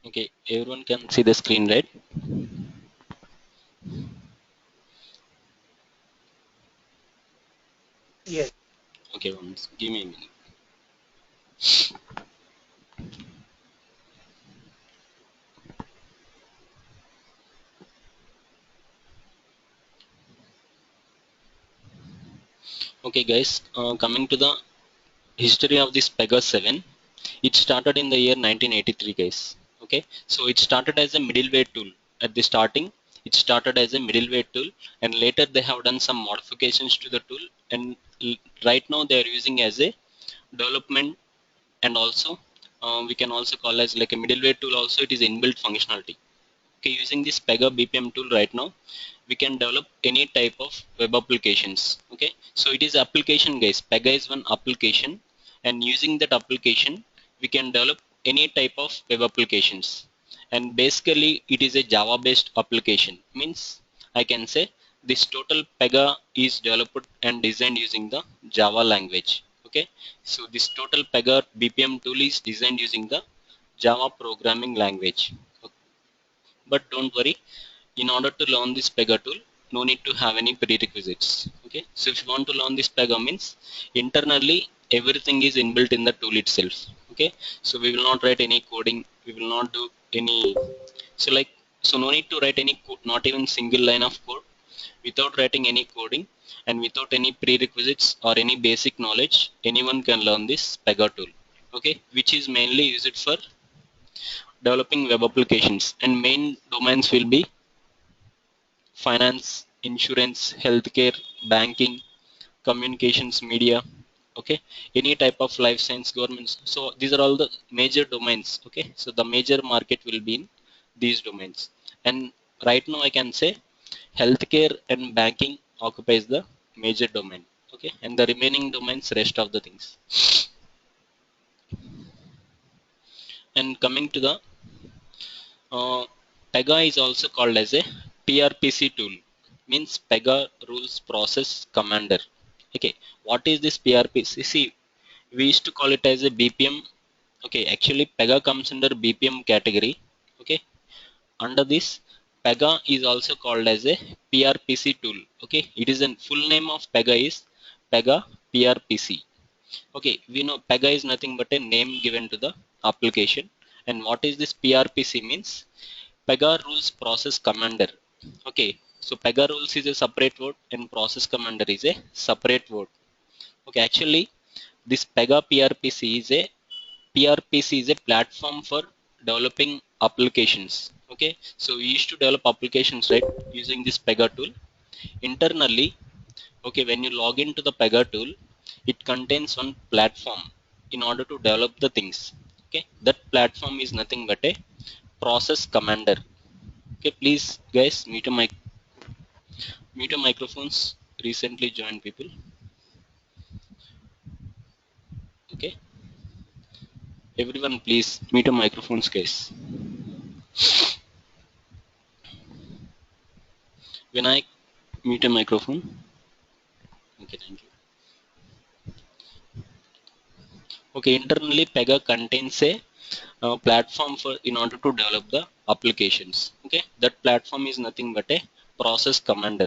Okay, everyone can see the screen, right? Yes. Okay, once give me a minute. Okay, guys, coming to the history of this Pegasus 7, it started in the year 1983, guys. Okay, so it started as a middleware tool. At the starting, it started as a middleware tool, and later they have done some modifications to the tool, and right now they are using as a development, and also we can also call as like a middleware tool. Also, it is inbuilt functionality. Okay, using this Pega BPM tool right now, we can develop any type of web applications. Okay, so it is application, guys. Pega is one application, and using that application, we can develop any type of web applications. And basically, it is a Java based application. Means I can say this total Pega is developed and designed using the Java language. Okay, so this total Pega BPM tool is designed using the Java programming language. But don't worry, in order to learn this Pega tool, no need to have any prerequisites. Okay, so if you want to learn this Pega means internally everything is inbuilt in the tool itself. Okay, so we will not write any coding, we will not do any, so like, so no need to write any code, not even single line of code. Without writing any coding and without any prerequisites or any basic knowledge, anyone can learn this Pega tool. Okay, which is mainly used for developing web applications, and main domains will be finance, insurance, healthcare, banking, communications, media. Okay, any type of life science, governments. So these are all the major domains. Okay, so the major market will be in these domains. And right now I can say healthcare and banking occupies the major domain. Okay, and the remaining domains, rest of the things. And coming to the Pega is also called as a PRPC tool, means Pega Rules Process Commander. Okay, what is this PRPC? See, we used to call it as a BPM. Okay, actually Pega comes under BPM category. Okay, under this Pega is also called as a PRPC tool. Okay, it is a full name of Pega is Pega PRPC. Okay, we know Pega is nothing but a name given to the application. And what is this PRPC means? Pega rules process commander. Okay, so Pega rules is a separate word and process commander is a separate word. Okay, actually, this Pega PRPC is a platform for developing applications. Okay, so we used to develop applications, right, using this Pega tool. Internally, okay, when you log into the Pega tool, it contains one platform in order to develop the things. Okay, that platform is nothing but a process commander. Okay, please guys, mute your microphones. Recently joined people. Okay, everyone, please mute your microphones, guys. When I mute your microphone. Okay, thank you. Okay, internally Pega contains a platform for in order to develop the applications. Okay, that platform is nothing but a process commander.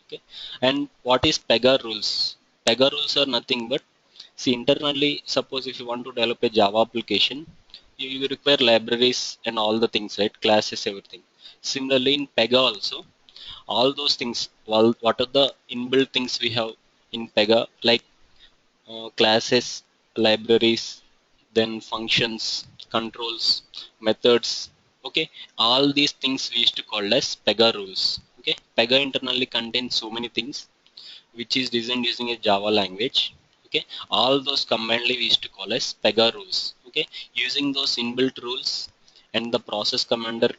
Okay, and what is Pega rules? Pega rules are nothing but, see, internally, suppose if you want to develop a Java application, you require libraries and all the things, right? Classes, everything. Similarly, in Pega also, all those things. Well, what are the inbuilt things we have in Pega, like classes, libraries, then functions, controls, methods. Okay, all these things we used to call as Pega rules. Okay, Pega internally contains so many things which is designed using a Java language. Okay, all those combinedly we used to call as Pega rules. Okay, using those inbuilt rules and the process commander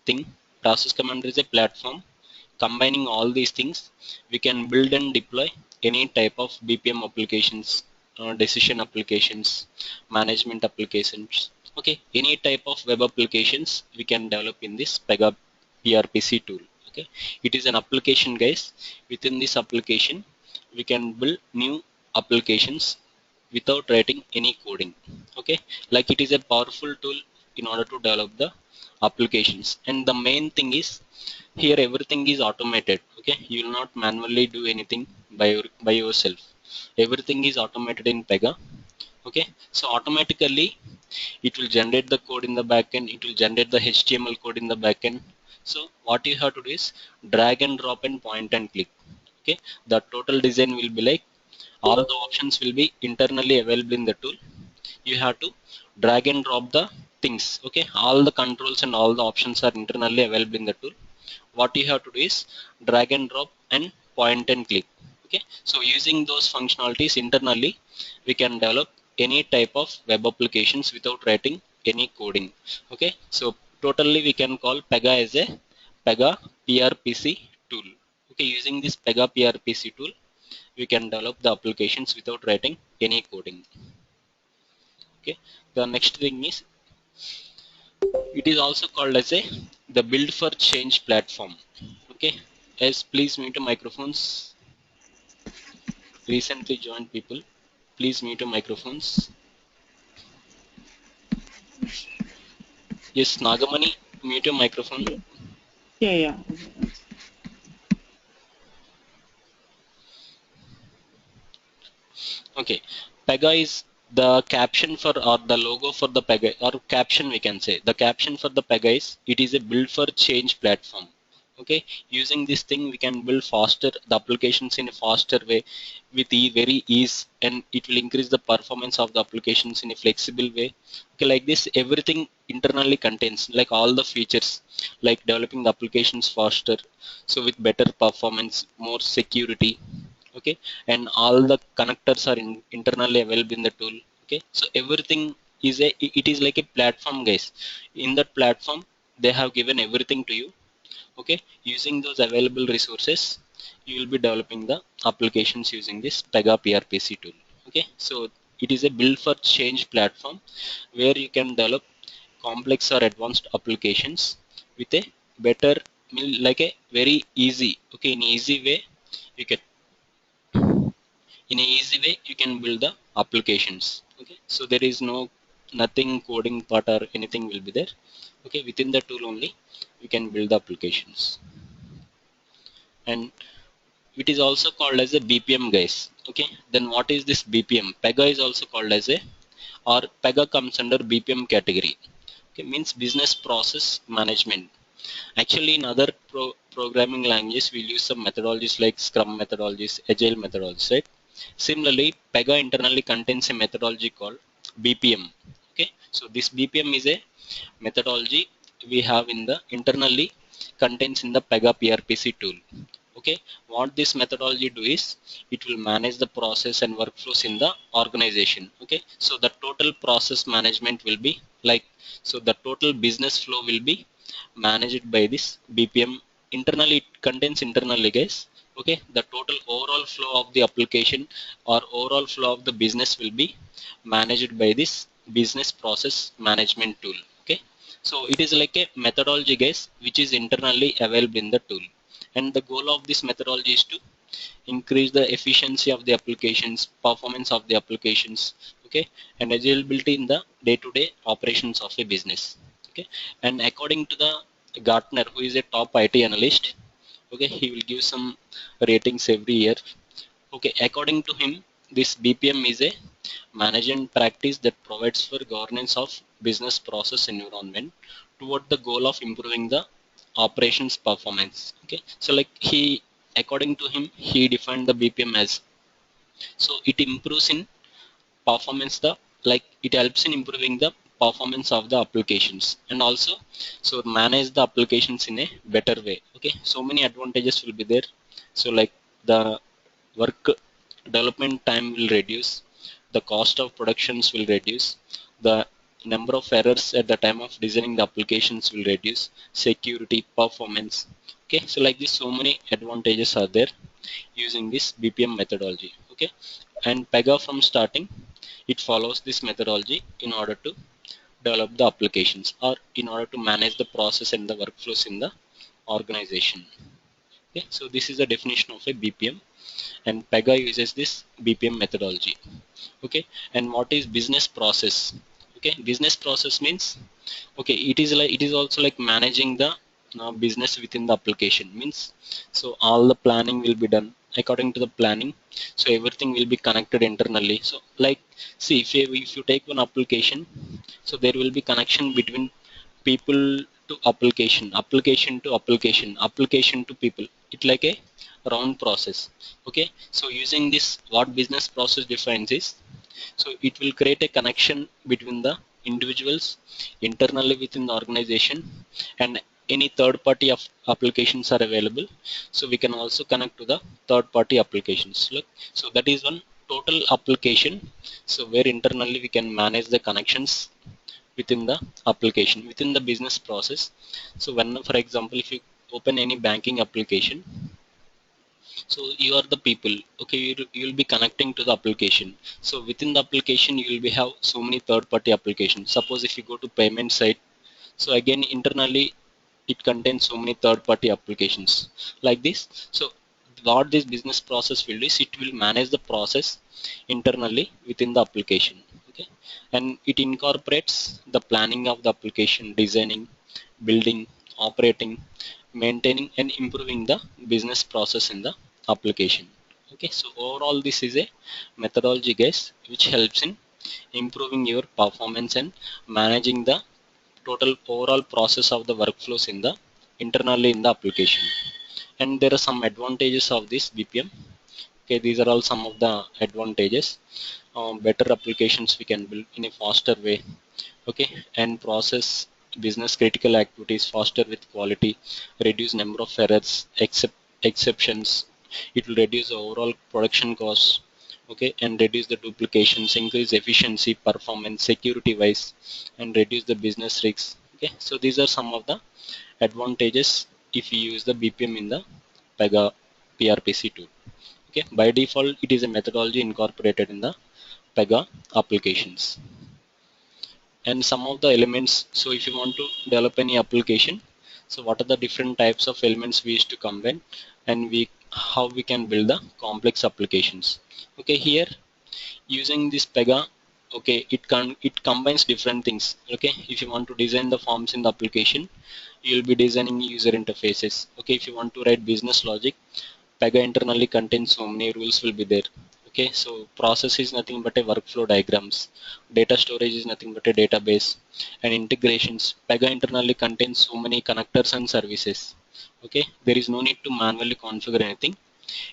thing. Process commander is a platform. Combining all these things, we can build and deploy any type of BPM applications, decision applications, management applications. Okay, any type of web applications we can develop in this Pega PRPC tool. Okay, it is an application, guys. Within this application, we can build new applications without writing any coding. Okay, like it is a powerful tool in order to develop the applications. And the main thing is here everything is automated. Okay, you will not manually do anything by yourself. Everything is automated in Pega. Okay, so automatically it will generate the code in the backend, it will generate the HTML code in the backend. So what you have to do is drag and drop and point and click. Okay, the total design will be like all the options will be internally available in the tool. You have to drag and drop the things. Okay, all the controls and all the options are internally available in the tool. What you have to do is drag and drop and point and click. Okay, so using those functionalities internally we can develop any type of web applications without writing any coding. Okay, so totally we can call Pega as a Pega PRPC tool. Okay, using this Pega PRPC tool we can develop the applications without writing any coding. Okay, the next thing is it is also called as a the build for change platform. Okay, yes, please mute your microphones. Recently joined people, please mute your microphones. Yes, Nagamani, mute your microphone. Yeah. Okay, Pega is the caption for or the logo for the Pega or caption we can say. The caption for the Pega is it is a build for change platform. Okay, using this thing we can build faster the applications in a faster way with very ease, and it will increase the performance of the applications in a flexible way. Okay, like this everything internally contains like all the features like developing the applications faster, so with better performance, more security. Okay, and all the connectors are internally available in the tool. Okay, so everything is it is like a platform, guys. In that platform they have given everything to you. Okay, using those available resources you will be developing the applications using this Pega PRPC tool. Okay, so it is a build for change platform where you can develop complex or advanced applications with a better, like a very easy, okay, in easy way you can, in a easy way you can build the applications. Okay, so there is nothing coding part or anything will be there. Okay, within the tool only you can build the applications. And it is also called as a BPM, guys. Okay, then what is this BPM? Pega is also called as a, or Pega comes under BPM category. Okay, means business process management. Actually in other programming languages we'll use some methodologies like Scrum methodologies, Agile methodologies, right? Similarly, Pega internally contains a methodology called BPM. Okay, so this BPM is a methodology we have in the internally contains in the Pega PRPC tool. Okay, what this methodology do is it will manage the process and workflows in the organization. Okay, so the total process management will be like, so the total business flow will be managed by this BPM. Internally it contains internally, guys. Okay, the total overall flow of the application or overall flow of the business will be managed by this business process management tool. Okay, so it is like a methodology, guys, which is internally available in the tool. And the goal of this methodology is to increase the efficiency of the applications, performance of the applications. Okay, and agility in the day-to-day operations of a business. Okay, and according to the Gartner, who is a top IT analyst, okay, he will give some ratings every year. Okay, according to him, this BPM is a management practice that provides for governance of business process environment toward the goal of improving the operations performance. Okay, so like he, according to him, he defined the BPM as, so it improves in performance the, like it helps in improving the performance of the applications, and also so manage the applications in a better way. Okay, so many advantages will be there. So like the work development time will reduce, the cost of productions will reduce, the number of errors at the time of designing the applications will reduce, security, performance. Okay, so like this so many advantages are there using this BPM methodology. Okay, and Pega from starting it follows this methodology in order to develop the applications or in order to manage the process and the workflows in the organization. Okay, so this is the definition of a BPM, and Pega uses this BPM methodology. Okay, and what is business process? Okay, business process means Okay, it is also like managing the business within the application means, so all the planning will be done according to the planning, so everything will be connected internally. So like, see, if you take one application, so there will be connection between people to application, application to application, application to people. It like a round process. Okay, so using this, what business process defines is, so it will create a connection between the individuals internally within the organization, and any third party of applications are available. So we can also connect to the third party applications. Look, so that is one total application. So where internally we can manage the connections within the application, within the business process. So when, for example, if you open any banking application, so you are the people. Okay, you'll be connecting to the application. So within the application you will be have so many third party applications. Suppose if you go to payment site, so again internally it contains so many third party applications like this. So what this business process will do is, it will manage the process internally within the application. Okay, and it incorporates the planning of the application, designing, building, operating, maintaining and improving the business process in the application. Okay, so overall this is a methodology, guys, which helps in improving your performance and managing the total overall process of the workflows in the internally in the application. And there are some advantages of this BPM. Okay, these are all some of the advantages. Better applications we can build in a faster way. Okay, and process business critical activities faster with quality, reduce number of errors, exceptions. It will reduce the overall production costs. Okay, and reduce the duplications, increase efficiency, performance, security wise, and reduce the business risks. Okay, so these are some of the advantages if you use the BPM in the Pega PRPC tool. Okay, by default it is a methodology incorporated in the Pega applications. And some of the elements, so if you want to develop any application, so what are the different types of elements we used to combine, and we how we can build the complex applications. Okay, here using this Pega, okay, it combines different things. Okay, if you want to design the forms in the application, you will be designing user interfaces. Okay, if you want to write business logic, Pega internally contains so many rules will be there. Okay, so process is nothing but a workflow diagrams. Data storage is nothing but a database, and integrations. Pega internally contains so many connectors and services. Okay, there is no need to manually configure anything.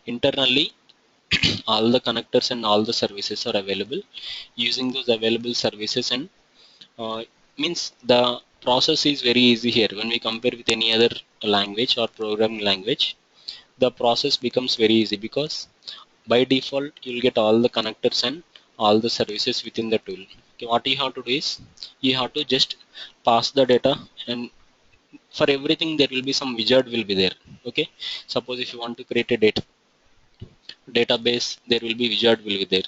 Internally, all the connectors and all the services are available. Using those available services, and uh, means the process is very easy here when we compare with any other language or programming language. The process becomes very easy because by default you'll get all the connectors and all the services within the tool. Okay, what you have to do is, you have to just pass the data, and for everything there will be some wizard will be there. Okay, suppose if you want to create a database, there will be wizard will be there.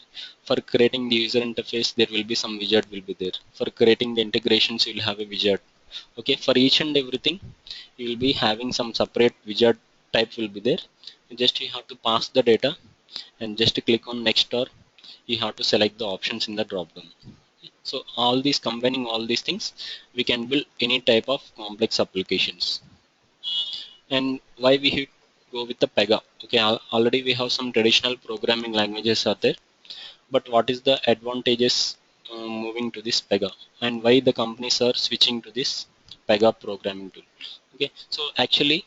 For creating the user interface, there will be some wizard will be there. For creating the integrations, you will have a wizard. Okay, for each and everything you will be having some separate wizard type will be there. Just you have to pass the data and just click on next, or you have to select the options in the drop down. So all these, combining all these things, we can build any type of complex applications. And why we should go with the Pega? Okay, already we have some traditional programming languages are there, but what is the advantages moving to this Pega, and why the companies are switching to this Pega programming tool? Okay, so actually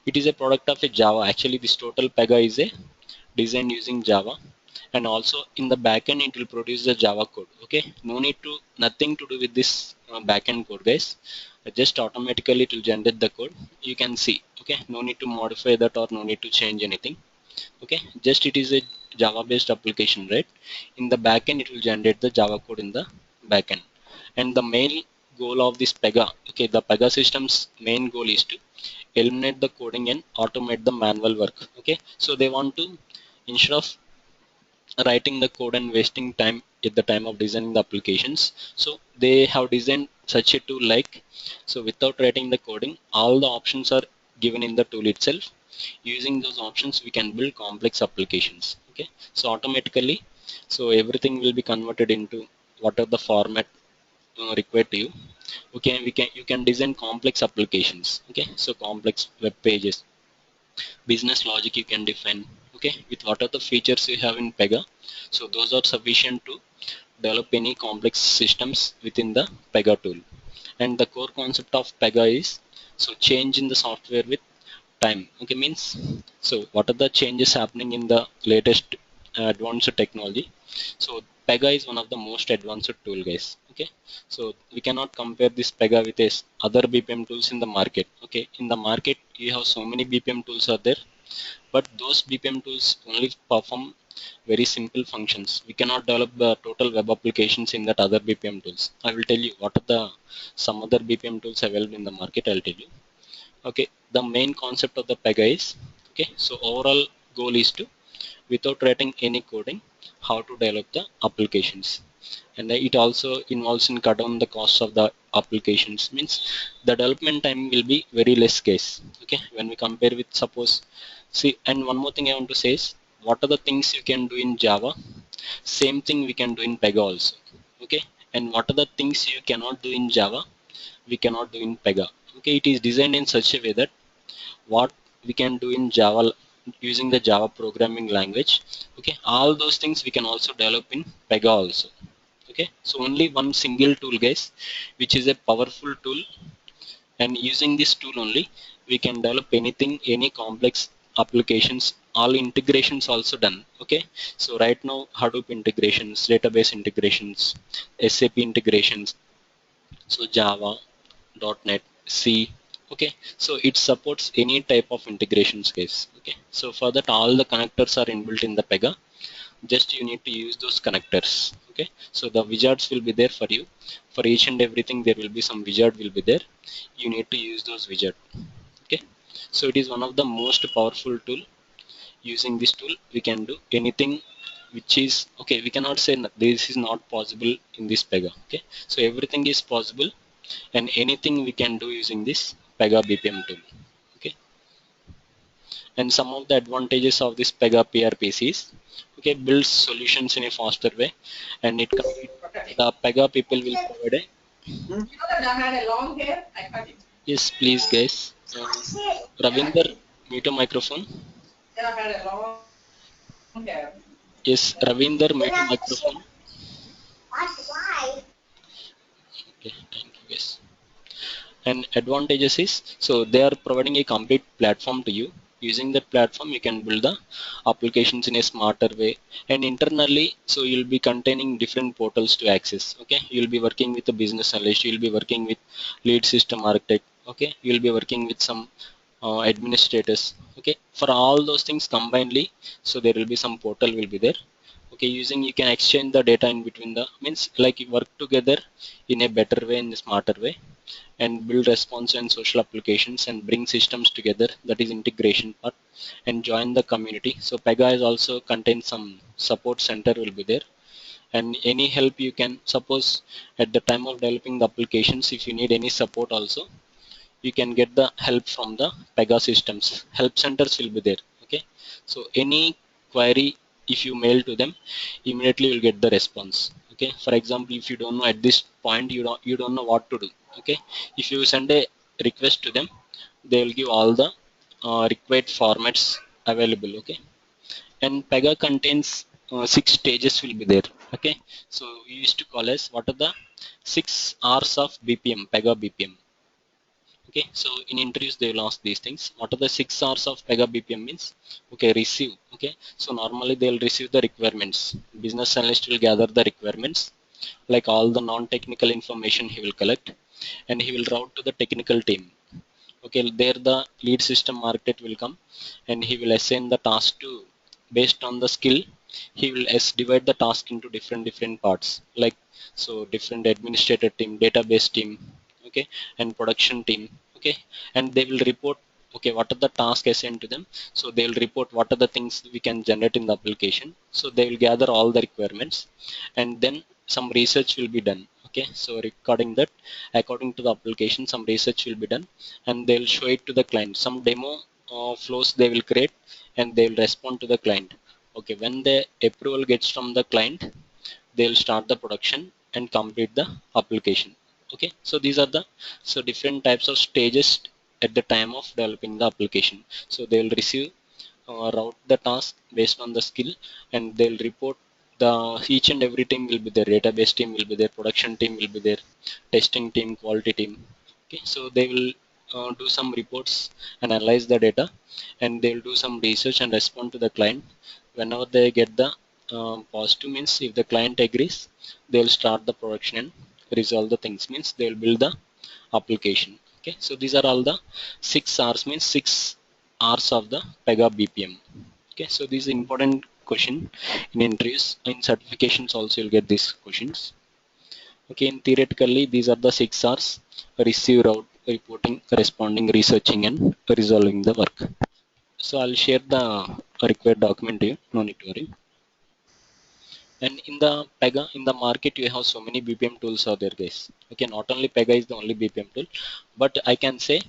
it is a product of a Java. Actually this total Pega is a design using Java, and also in the backend it will produce the Java code. Okay, no need to, nothing to do with this backend code, guys. Just automatically it will generate the code. You can see. Okay, no need to modify that or no need to change anything. Okay, just it is a Java based application, right? In the backend it will generate the Java code in the backend. And the main goal of this Pega, okay, the Pega system's main goal is to eliminate the coding and automate the manual work. Okay, so they want to, instead of writing the code and wasting time at the time of designing the applications, so they have designed such a tool like, so without writing the coding, all the options are given in the tool itself. Using those options we can build complex applications. Okay, so automatically, so everything will be converted into whatever the format required to you. Okay, you can design complex applications. Okay, so complex web pages, business logic you can define. Okay, with what are the features you have in Pega, so those are sufficient to develop any complex systems within the Pega tool. And the core concept of Pega is so change in the software with time. Okay, means so what are the changes happening in the latest advanced technology. So Pega is one of the most advanced tool, guys. Okay, so we cannot compare this Pega with other BPM tools in the market. Okay, in the market you have so many BPM tools are there, but those BPM tools only perform very simple functions. We cannot develop the total web applications in that other BPM tools. I will tell you what are the some other BPM tools available in the market. I'll tell you. Okay, the main concept of the Pega is, okay, so overall goal is to, without writing any coding, how to develop the applications. And it also involves in cut down the cost of the applications, means the development time will be very less case. Okay, when we compare with, suppose, see, and one more thing I want to say is, what are the things you can do in Java, same thing we can do in Pega also. Okay, and what are the things you cannot do in Java, we cannot do in Pega. Okay, it is designed in such a way that what we can do in Java using the Java programming language, okay, all those things we can also develop in Pega also. Okay, so only one single tool, guys, which is a powerful tool, and using this tool only we can develop anything, any complex applications, all integrations also done. Okay, so right now Hadoop integrations, database integrations, SAP integrations, so Java, .NET, C. Okay, so it supports any type of integrations, guys. Okay, so for that all the connectors are inbuilt in the Pega. Just you need to use those connectors. Okay, so the wizards will be there for you. For each and everything there will be some wizard will be there. You need to use those wizard. Okay, so it is one of the most powerful tool. Using this tool we can do anything which is, okay, we cannot say this is not possible in this Pega. Okay, so everything is possible, and anything we can do using this Pega BPM tool. Okay, and some of the advantages of this Pega PRPC is, okay, builds solutions in a faster way, and the Pega people will provide a, You know that I had a long hair, I cut it. yes, please, guys. Ravinder, mute your microphone. Then I had a long hair. Yes, Ravinder, mute your microphone. Okay, thank you, guys. And advantages is, so they are providing a complete platform to you. Using that platform you can build the applications in a smarter way, and internally so you'll be containing different portals to access. Okay, you'll be working with a business analyst, you'll be working with lead system architect. Okay, you'll be working with some administrators. Okay, for all those things combinedly, so there will be some portal will be there. Okay, using you can exchange the data in between the, means like you work together in a better way, in a smarter way, and build responsive and social applications and bring systems together, that is integration part, and join the community. So Pega is also contains some support center will be there, and any help you can, suppose at the time of developing the applications, if you need any support also, you can get the help from the Pega systems. Help centers will be there. Okay, so any query, if you mail to them, immediately you'll get the response. Okay, for example, if you don't know at this point, you don't know what to do. Okay, if you send a request to them, they will give all the required formats available. Okay, and Pega contains 6 stages will be there. Okay, so we used to call as what are the 6 R's of BPM, Pega BPM. Okay, so in interviews they will ask these things. What are the 6 R's of Pega BPM means? Okay, receive. Okay, so normally they will receive the requirements. Business analyst will gather the requirements, like all the non-technical information he will collect, and he will route to the technical team. Okay, there the lead system architect will come, and he will assign the task to, based on the skill, he will divide the task into different parts, like, so different administrator team, database team, okay, and production team. Okay, and they will report, okay, what are the tasks assigned to them, so they will report what are the things we can generate in the application. So they will gather all the requirements, and then some research will be done. Okay, so recording that, according to the application, some research will be done, and they'll show it to the client. Some demo flows they will create, and they will respond to the client. Okay, when the approval gets from the client, they'll start the production and complete the application. Okay, so these are the different types of stages at the time of developing the application. So they will receive route the task based on the skill, and they'll report the each and every team will be there. Database team will be there, production team will be there, testing team, quality team. Okay, so they will do some reports and analyze the data, and they'll do some research and respond to the client. Whenever they get the positive, means if the client agrees, they'll start the production and resolve the things, means they'll build the application. Okay, so these are all the 6 R's, means 6 R's of the Pega BPM. Okay, so this is important question in interviews, in certifications also you'll get these questions. Okay, in theoretically these are the 6 R's: receive, route, reporting, responding, researching, and resolving the work. So I'll share the required document here, no need to worry. And in the Pega, in the market, you have so many BPM tools are there, guys. Okay, not only Pega is the only BPM tool, but I can say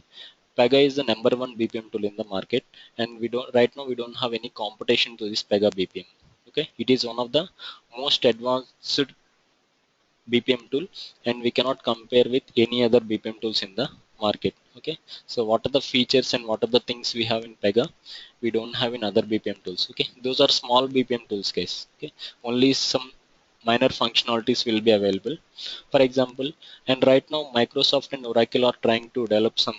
Pega is the #1 BPM tool in the market, and we don't right now we don't have any competition to this Pega BPM. Okay, it is one of the most advanced BPM tool, and we cannot compare with any other BPM tools in the market. Okay, so what are the features and what are the things we have in Pega we don't have in other BPM tools. Okay, those are small BPM tools, guys. Okay, only some minor functionalities will be available. For example, and right now Microsoft and Oracle are trying to develop some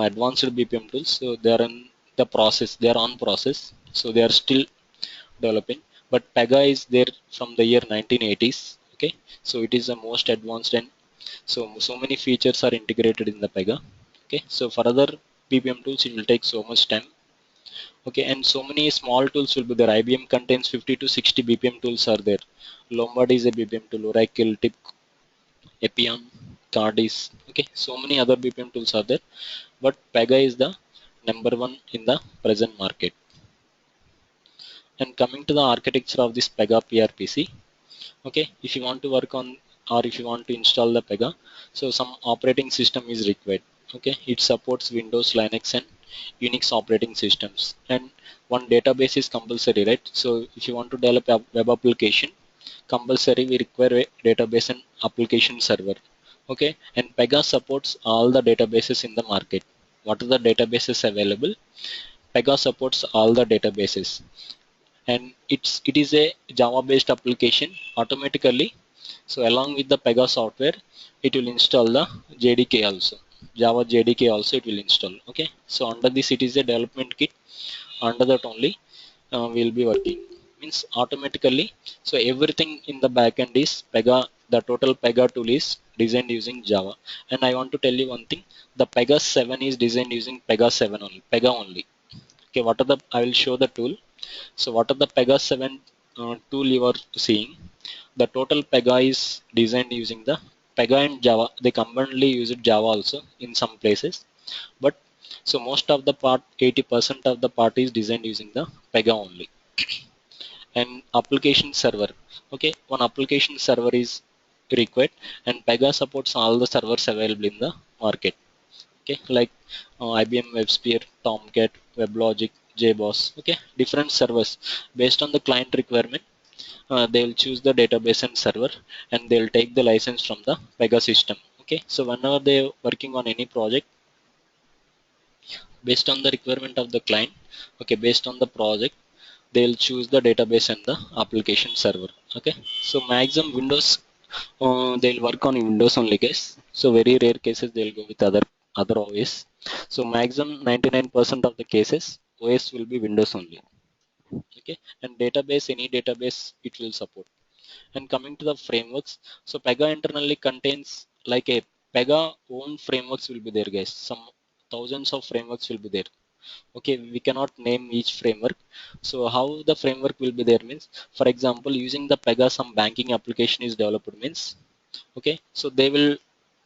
advanced BPM tools. So they are in the process, they are on process, so they are still developing. But Pega is there from the year 1980s. Okay, so it is the most advanced, and so many features are integrated in the Pega. Okay, so for other BPM tools it will take so much time. Okay, and so many small tools will be there. IBM contains 50 to 60 BPM tools are there. Lombard is a BPM tool, Oracle, TIP, Epion, Cardis. Okay, so many other BPM tools are there, but Pega is the #1 in the present market. And coming to the architecture of this Pega PRPC, okay, if you want to work on or if you want to install the Pega, so some operating system is required. Okay, it supports Windows, Linux, and Unix operating systems, and one database is compulsory, right? So if you want to develop a web application, compulsory we require a database and application server. Okay, and Pega supports all the databases in the market. What are the databases available? Pega supports all the databases, and it is a Java based application automatically. So along with the Pega software, it will install the JDK also, Java JDK also it will install. Okay, so under this it is a development kit. Under that only we'll be working, means automatically. So everything in the backend is Pega. The total Pega tool is designed using Java. And I want to tell you one thing: the Pega 7 is designed using Pega 7 only, Pega only. Okay, what are the, I will show the tool. So what are the Pega 7 tool you are seeing? The total Pega is designed using the Pega and Java. They commonly use it Java also in some places, but so most of the part, 80% of the part is designed using the Pega only. And application server. Okay, one application server is required, and Pega supports all the servers available in the market. Okay, like IBM WebSphere, Tomcat, WebLogic, JBoss. Okay, different servers based on the client requirement. They will choose the database and server, and they'll take the license from the Pega system. Okay, so whenever they're working on any project based on the requirement of the client, okay, based on the project, they'll choose the database and the application server. Okay, so maximum Windows, they'll work on Windows only, guys. So very rare cases they'll go with other OS. So maximum 99% of the cases OS will be Windows only. Okay, and database, any database it will support. And coming to the frameworks, so Pega internally contains like a Pega own frameworks will be there, guys. Some thousands of frameworks will be there. Okay, we cannot name each framework. So how the framework will be there means, for example, using the Pega some banking application is developed means, okay, so they will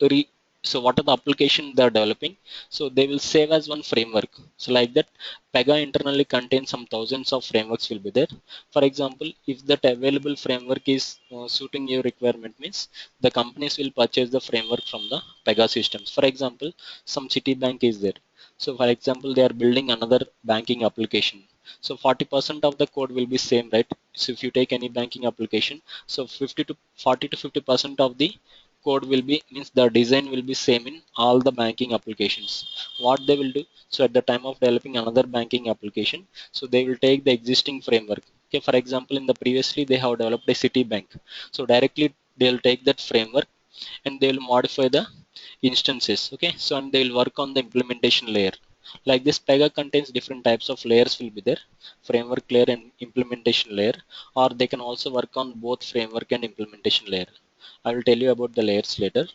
re so what are the application they are developing, so they will save as one framework. So like that, Pega internally contains some thousands of frameworks will be there. For example, if that available framework is suiting your requirement means, the companies will purchase the framework from the Pega systems. For example, some Citibank is there. So for example, they are building another banking application. So 40% of the code will be same, right? So if you take any banking application, so 50 to 40 to 50% of the code will be, means the design will be same in all the banking applications. What they will do, so at the time of developing another banking application, so they will take the existing framework. Okay, for example, in the previously they have developed a Citibank, so directly they'll take that framework and they will modify the instances. Okay, so and they will work on the implementation layer. Like this, Pega contains different types of layers will be there, framework layer and implementation layer, or they can also work on both framework and implementation layer. I will tell you about the layers later.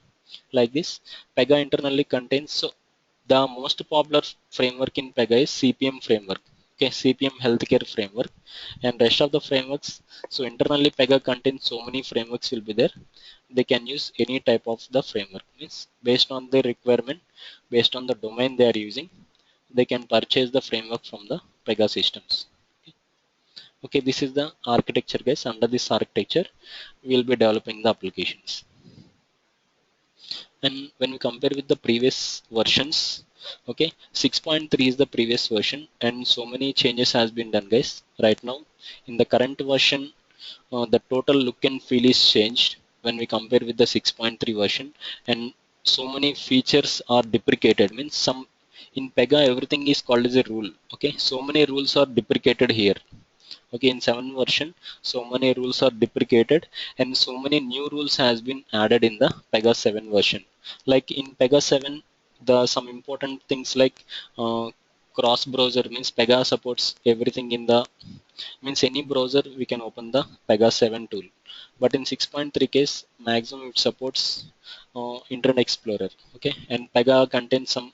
Like this, Pega internally contains, so the most popular framework in Pega is CPM framework. Okay, CPM healthcare framework, and rest of the frameworks. So internally Pega contains so many frameworks will be there. They can use any type of the framework, means based on their requirement, based on the domain they are using, they can purchase the framework from the Pega systems. Okay, this is the architecture, guys. Under this architecture, we will be developing the applications. And when we compare with the previous versions, okay, 6.3 is the previous version, and so many changes has been done, guys. Right now, in the current version, the total look and feel is changed when we compare with the 6.3 version, and so many features are deprecated. Means some in Pega everything is called as a rule. Okay, so many rules are deprecated here. Okay, in 7 version so many rules are deprecated and so many new rules has been added in the Pega 7 version. Like in Pega 7, the some important things like cross browser, means Pega supports everything in the, means any browser we can open the Pega 7 tool. But in 6.3 case, maximum it supports Internet Explorer. Okay, and Pega contains some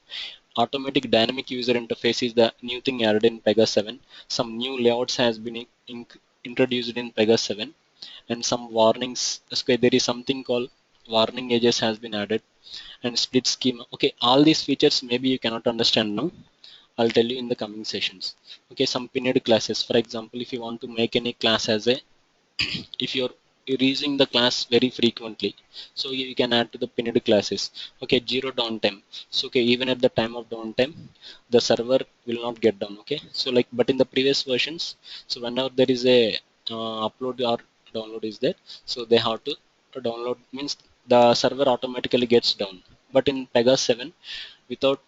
automatic dynamic user interface is the new thing added in Pega 7. Some new layouts has been introduced in Pega 7, and some warnings. Okay, there is something called warning edges has been added, and split schema. Okay, all these features maybe you cannot understand now. I'll tell you in the coming sessions. Okay, some pinned classes. For example, if you want to make any class as a, if you're using the class very frequently, so you can add to the pinned classes. Okay, zero downtime. So okay, even at the time of downtime, the server will not get down. Okay, so like, but in the previous versions, so whenever there is a upload or download is there, so they have to download, means the server automatically gets down. But in Pega 7, without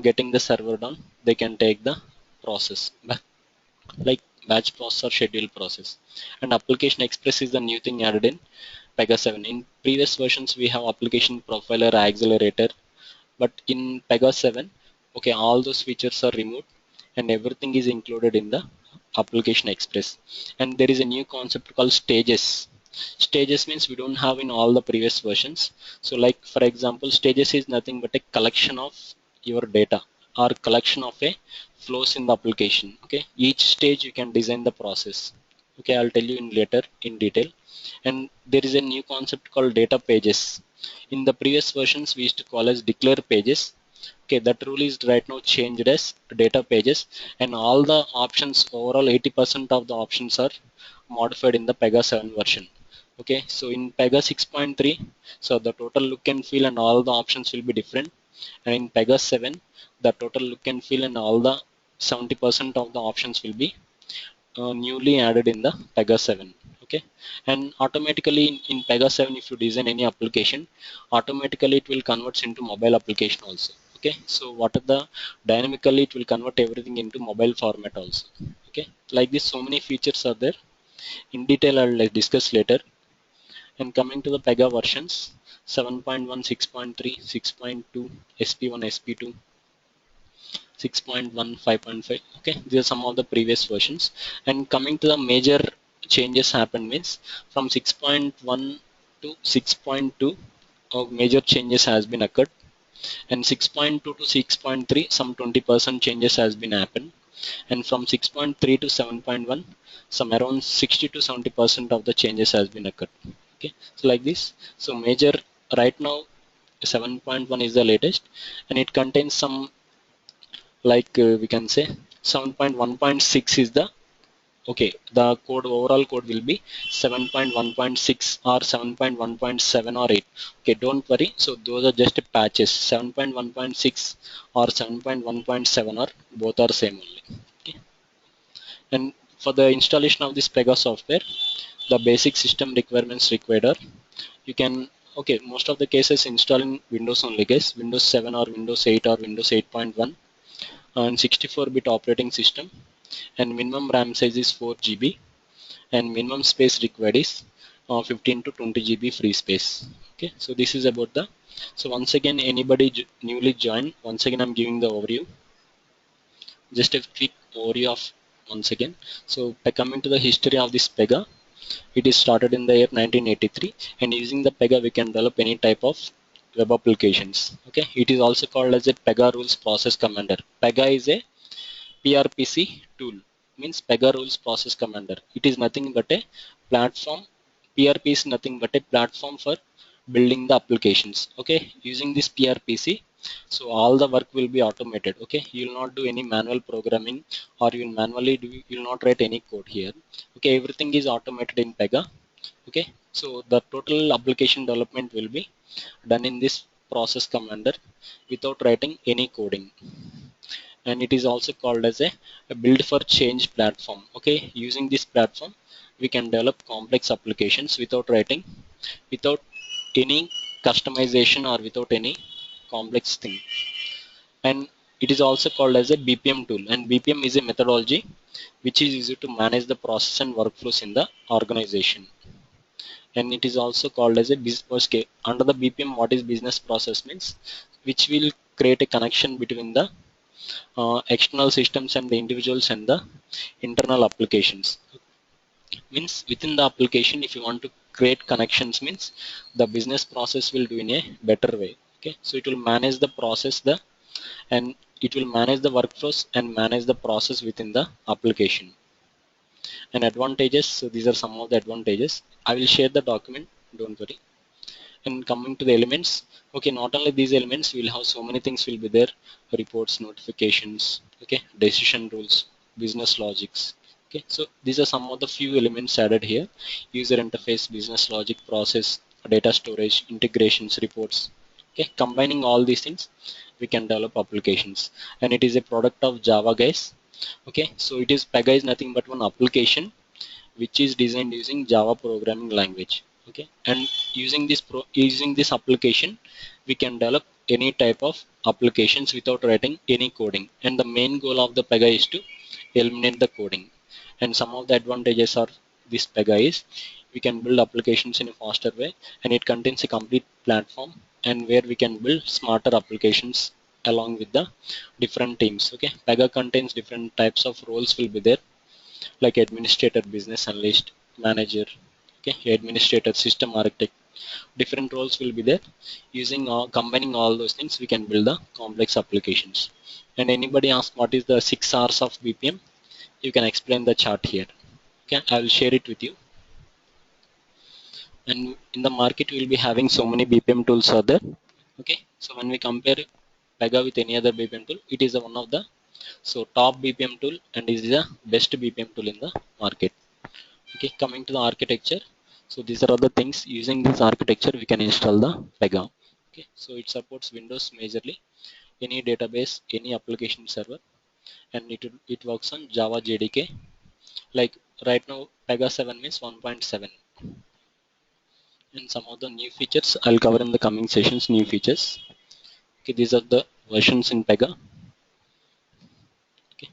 getting the server down, they can take the process back, like batch process or schedule process. And application express is the new thing added in Pega 7. In previous versions we have application profiler, accelerator, but in Pega 7, okay, all those features are removed and everything is included in the application express. And there is a new concept called stages. Stages means we don't have in all the previous versions. So like for example, stages is nothing but a collection of your data or collection of a flows in the application. Okay, each stage you can design the process. Okay, I'll tell you in later in detail. And there is a new concept called data pages. In the previous versions we used to call as declare pages. Okay, that rule is right now changed as data pages, and all the options, overall 80% of the options are modified in the Pega 7 version. Okay, so in Pega 6.3, so the total look and feel and all the options will be different. And in Pega 7, the total look and feel and all the 70% of the options will be newly added in the Pega 7. Okay, and automatically in Pega 7, if you design any application, automatically it will convert into mobile application also. Okay, so what are the dynamically it will convert everything into mobile format also. Okay, like this, so many features are there. In detail, I'll discuss later. And coming to the Pega versions, 7.1, 6.3, 6.2, SP1, SP2, 6.1, 5.5. Okay, these are some of the previous versions. And coming to the major changes happen means from 6.1 to 6.2, major changes has been occurred. And 6.2 to 6.3, some 20% changes has been happened. And from 6.3 to 7.1, some around 60 to 70% of the changes has been occurred. Okay, so like this, so major right now 7.1 is the latest, and it contains some, like we can say 7.1.6 is the, okay, the code, overall code will be 7.1.6 or 7.1.7 or 8. Okay, don't worry, so those are just patches. 7.1.6 or 7.1.7 or both are same only. Okay, and for the installation of this Pega software, the basic system requirements required are, you can okay, most of the cases install in Windows only, guys. Windows 7 or Windows 8 or Windows 8.1 and 64-bit operating system, and minimum RAM size is 4 GB, and minimum space required is 15 to 20 GB free space. Okay, so this is about the. So once again, anybody newly joined, once again I'm giving the overview. Just a quick overview of once again. So by coming to the history of this Pega, it is started in the year 1983, and using the Pega we can develop any type of web applications. Okay, it is also called as a Pega rules process commander. Pega is a PRPC tool, means Pega rules process commander. It is nothing but a platform. PRP is nothing but a platform for building the applications. Okay, using this PRPC, so all the work will be automated. Okay, you will not do any manual programming, or you will manually do, you will not write any code here. Okay, everything is automated in Pega. Okay, so the total application development will be done in this process commander without writing any coding. And it is also called as a build for change platform. Okay, using this platform we can develop complex applications without any customization or without any complex thing. And it is also called as a BPM tool, and BPM is a methodology which is used to manage the process and workflows in the organization. And it is also called as a business. Okay, under the BPM, what is business process means, which will create a connection between the external systems and the individuals and the internal applications. Means within the application, if you want to create connections, means the business process will do in a better way. Okay, so it will manage the process, the and it will manage the workflows and manage the process within the application. And advantages, so these are some of the advantages. I will share the document, don't worry. And coming to the elements, okay, not only these elements, we will have so many things will be there: reports, notifications, okay, decision rules, business logics. Okay, so these are some of the few elements added here: user interface, business logic, process, data storage, integrations, reports. Okay, combining all these things we can develop applications. And it is a product of Java, guys. Okay, so it is Pega is nothing but one application which is designed using Java programming language. Okay, and using this application, we can develop any type of applications without writing any coding. And the main goal of the Pega is to eliminate the coding. And some of the advantages of this Pega is we can build applications in a faster way, and it contains a complete platform and where we can build smarter applications along with the different teams. Okay, Pega contains different types of roles will be there, like administrator, business analyst, manager, okay, administrator, system architect. Different roles will be there. Using combining all those things, we can build the complex applications. And anybody ask what is the 6 R's of BPM, you can explain the chart here. Okay, I will share it with you. And in the market we will be having so many BPM tools are there. Okay, so when we compare Pega with any other BPM tool, it is one of the top BPM tool, and is the best BPM tool in the market. Okay, coming to the architecture, so these are other things. Using this architecture we can install the Pega. Okay, so it supports Windows majorly, any database, any application server, and it works on Java JDK. Like right now Pega 7 means 1.7. And some of the new features I'll cover in the coming sessions. New features. Okay, these are the versions in Pega. Okay,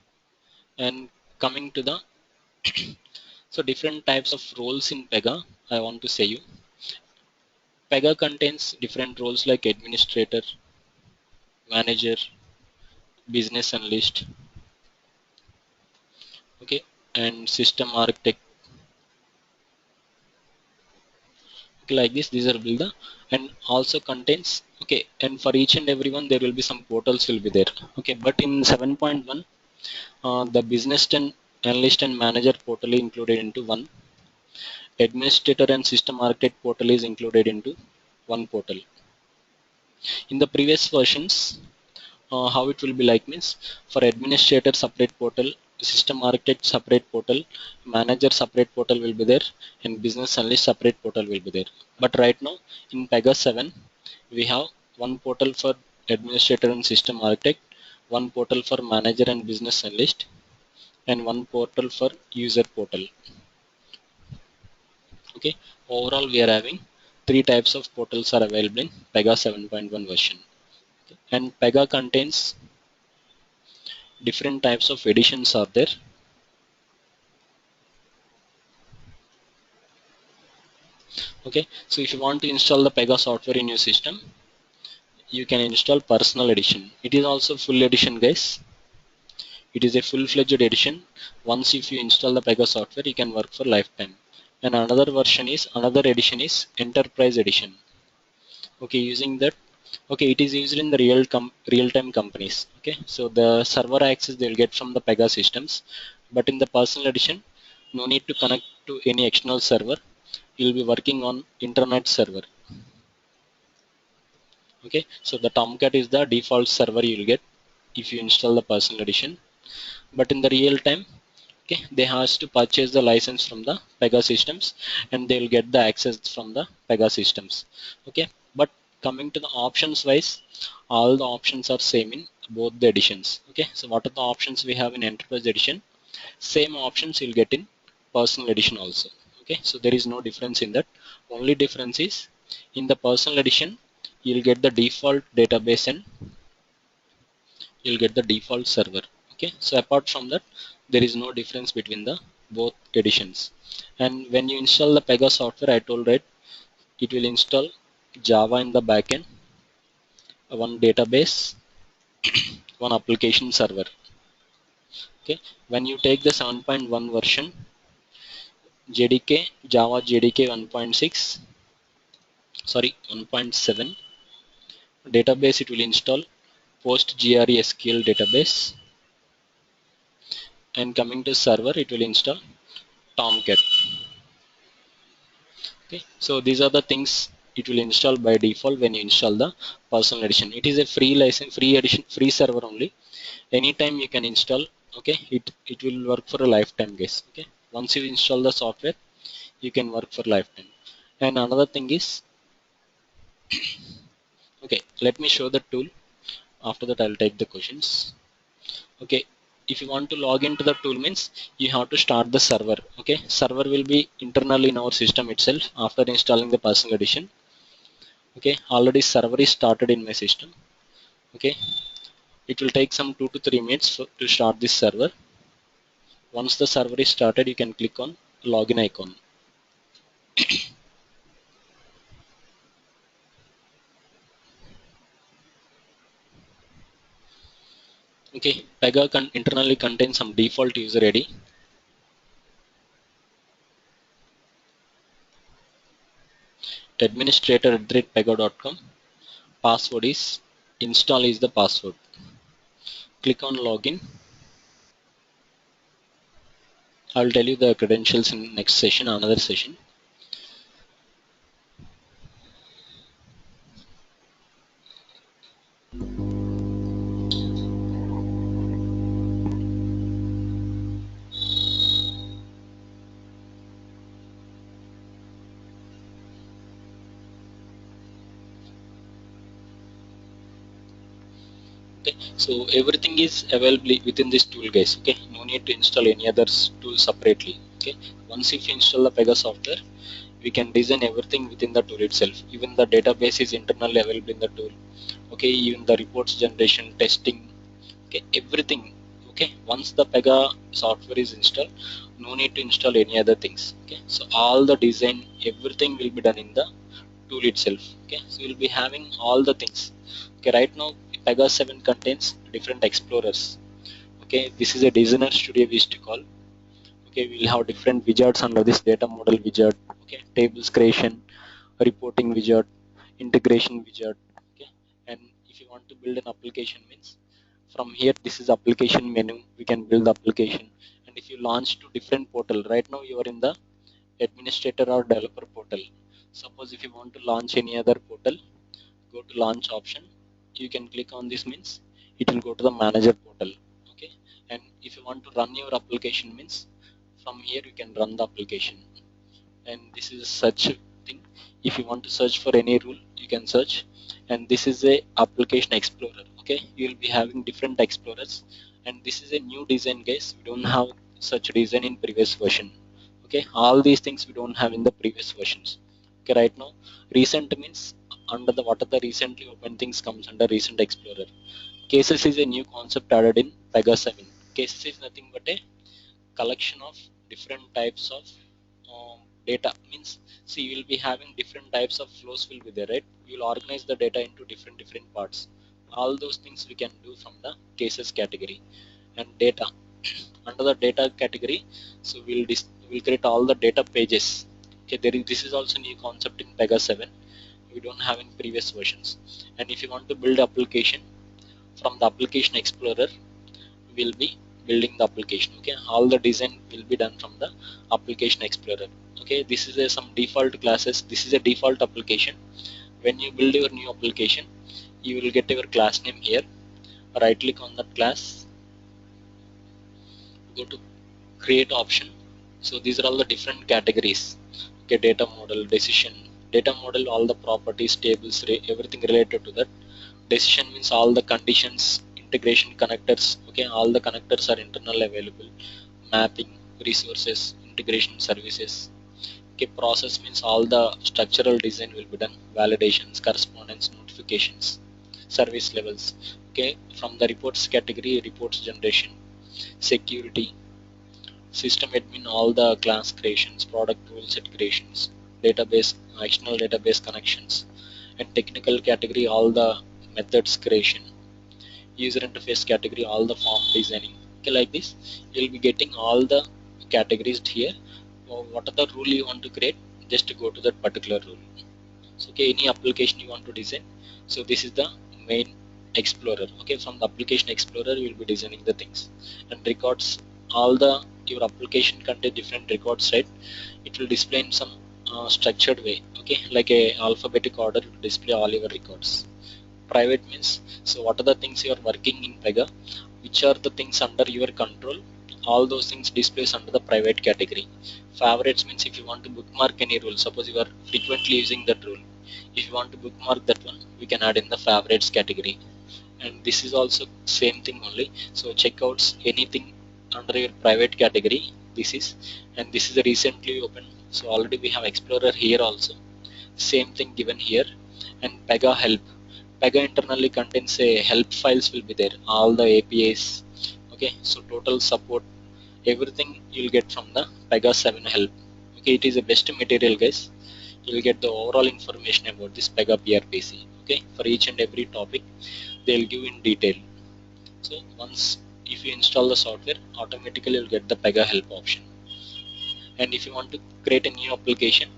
and coming to the so different types of roles in Pega, I want to say you. Pega contains different roles like administrator, manager, business analyst, okay, and system architect. Okay, like this, these are build the, and also contains, okay, and for each and every one there will be some portals will be there. Okay, but in 7.1, the business and analyst and manager portal is included into one. Administrator and system architect portal is included into one portal. In the previous versions, how it will be like means, for administrator separate portal, system architect separate portal, manager separate portal will be there, and business analyst separate portal will be there. But right now in Pega 7 we have one portal for administrator and system architect, one portal for manager and business analyst, and one portal for user portal. Okay, overall we are having three types of portals are available in Pega 7.1 version. Okay. And Pega contains different types of editions are there. Okay, so if you want to install the Pega software in your system, you can install personal edition. It is also full edition, guys. It is a full-fledged edition. Once if you install the Pega software, you can work for lifetime. And another edition is enterprise edition. Okay, using that, okay, it is used in the real-time companies. Okay, so the server access they'll get from the Pega systems, but in the personal edition, no need to connect to any external server. You'll be working on internet server. Okay, so the Tomcat is the default server you'll get if you install the personal edition. But in the real time, okay, they has to purchase the license from the Pega systems, and they will get the access from the Pega systems. Okay, but coming to the options wise, all the options are same in both the editions. Okay, so what are the options we have in enterprise edition? Same options you'll get in personal edition also. Okay, so there is no difference in that. Only difference is in the personal edition you'll get the default database and you'll get the default server. Okay, so apart from that, there is no difference between the both editions. And when you install the Pega software, I told, right, it will install Java in the backend, one database, one application server. Okay, when you take the 7.1 version, Java JDK 1.6, sorry, 1.7 database, it will install PostgreSQL database, and coming to server, it will install Tomcat. Okay, so these are the things it will install by default when you install the personal edition. It is a free license, free edition, free server only. Anytime you can install. Okay, it will work for a lifetime, guys. Okay, once you install the software, you can work for lifetime. And another thing is, okay, let me show the tool. After that, I'll take the questions. Okay, if you want to log into the tool means you have to start the server. Okay, server will be internally in our system itself after installing the personal edition. Okay, already server is started in my system. Okay, it will take some 2 to 3 minutes to start this server. Once the server is started, you can click on login icon. Okay, Pega internally contains some default user ID. Administrator@pega.com. Password is install is the password. Click on login. I'll tell you the credentials in next session, another session. Okay, so everything is available within this tool, guys. Okay, no need to install any other tool separately. Okay, once if you install the Pega software, we can design everything within the tool itself. Even the database is internally available in the tool. Okay, even the reports generation, testing, okay, everything. Okay, once the Pega software is installed, no need to install any other things. Okay, so all the design, everything will be done in the tool itself. Okay, so we'll be having all the things. Okay, right now Pega 7 contains different explorers. Okay, this is a designer studio we used to call. Okay, we'll have different widgets under this data model widget. Okay, tables creation, reporting widget, integration widget. Okay, and if you want to build an application means from here, this is application menu, we can build the application. And if you launch to different portal, right now you are in the administrator or developer portal. Suppose if you want to launch any other portal, go to launch option, you can click on this means it will go to the manager portal. Okay, and if you want to run your application means from here you can run the application. And this is such a thing, if you want to search for any rule you can search. And this is a application explorer. Okay, you will be having different explorers, and this is a new design, guys. We don't have such design in previous version. Okay, all these things we don't have in the previous versions. Okay, right now recent means under the what are the recently open things comes under recent explorer. Cases is a new concept added in Pega 7. Cases is nothing but a collection of different types of data. Means, see, you will be having different types of flows will be there, right? You will organize the data into different parts. All those things we can do from the cases category. And data under the data category, so we'll create all the data pages. Okay, this is also new concept in Pega 7. We don't have in previous versions. And if you want to build application from the application explorer, will be building the application. Okay, all the design will be done from the application explorer. Okay, this is some default classes. This is a default application. When you build your new application, you will get your class name here. Right click on that class, go to create option. So these are all the different categories. Okay, data model, decision, data model, all the properties, tables, everything related to that. Decision means all the conditions, integration connectors. Okay, all the connectors are internal available. Mapping, resources, integration services. Okay, process means all the structural design will be done. Validations, correspondence, notifications, service levels. Okay, from the reports category, reports generation. Security, system admin, all the class creations, product rule set creations, database, external database connections. And technical category, all the methods creation. User interface category, all the form designing. Okay, like this you'll be getting all the categories here. What are the rule you want to create, just to go to that particular rule. So okay, any application you want to design, so this is the main explorer. Okay, from the application explorer you will be designing the things. And records, all the your application contain different records, right? It will display in some structured way. Okay, like a alphabetic order to display all your records. Private means, so what are the things you are working in Pega, which are the things under your control, all those things displays under the private category. Favorites means if you want to bookmark any rule, suppose you are frequently using that rule, if you want to bookmark that one, we can add in the favorites category. And this is also same thing only. So checkouts, anything under your private category, this is. And this is a recently open, so already we have explorer here also, same thing given here. And Pega help, Pega internally contains a help files will be there, all the APIs. Okay, so total support, everything you'll get from the Pega 7 help. Okay, it is a best material, guys. You'll get the overall information about this Pega PRPC. Okay, for each and every topic they'll give in detail. So once if you install the software, automatically you'll get the Pega help option. And if you want to create a new application,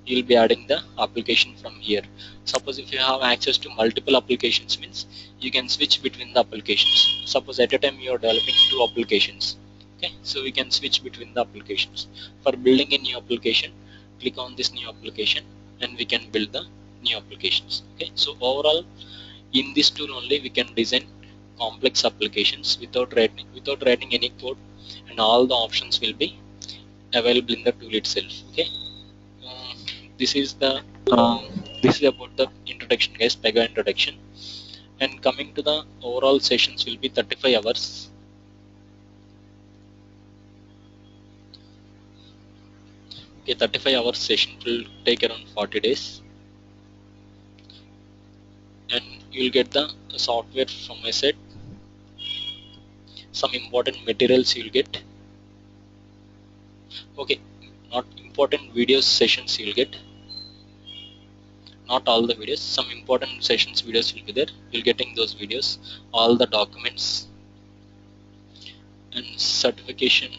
you'll be adding the application from here. Suppose if you have access to multiple applications, means you can switch between the applications. Suppose at a time you are developing 2 applications. Okay, so we can switch between the applications. For building a new application, click on this new application and we can build the new applications. Okay, so overall in this tool only we can design complex applications without writing any code, and all the options will be available in the tool itself. Okay, um, this is the um, this is about the introduction, guys, Pega introduction. And coming to the overall sessions will be 35 hours. Okay, 35 hours session will take around 40 days. And you will get the software from my side. Some important materials you will get. Okay, not important videos sessions you will get, not all the videos, some important sessions videos will be there. You'll getting those videos, all the documents. And certification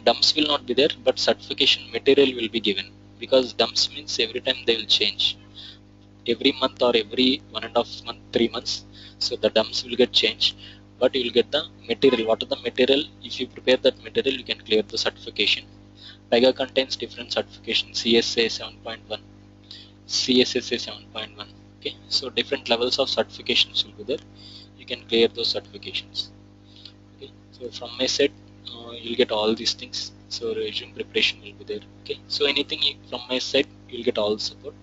dumps will not be there, but certification material will be given, because dumps means every time they will change, every month or every 1.5 month, 3 months. So the dumps will get changed, but you will get the material. What are the material? If you prepare that material, you can clear the certification. Pega contains different certifications, CSA 7.1, CSSA 7.1. Okay, so different levels of certifications will be there. You can clear those certifications. Okay, so from my side, you'll get all these things. So resume preparation will be there. Okay, so anything from my side, you'll get all support.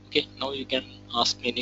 Okay, now you can ask me any